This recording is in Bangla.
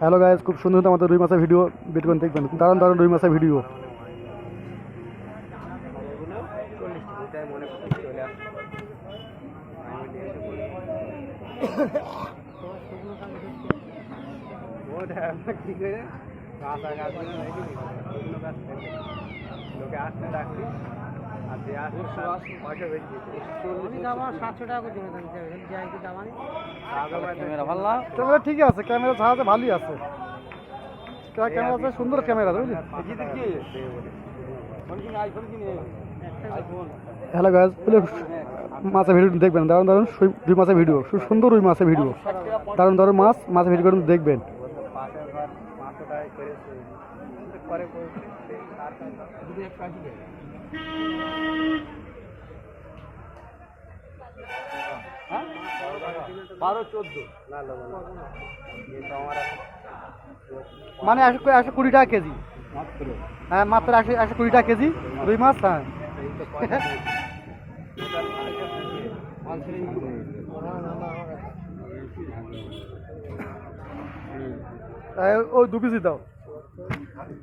হ্যালো গাইস, খুব সুন্দর আমাদের রুই মাছের ভিডিও বের করে দেখবেন। দারুণ দারুণ রুই মাছের ভিডিও। ক্যামেরা ঠিকই আছে, ক্যামেরা ছাড়াতে ভালোই আছে, ক্যামেরা আছে, সুন্দর ক্যামেরা বুঝলি। হ্যালো গাইস, মাছের ভিডিও দেখবেন, দারুণ দারুণ রুই মাছের ভিডিও, সুন্দর রুই মাছের ভিডিও, দারুণ দারুণ মাছের ভিডিও দেখবেন। মানে 120 টাকা কেজি। হ্যাঁ, মাত্র 120 টাকা কেজি রুই মাছ। হ্যাঁ, ওই 2 পিসই দাও।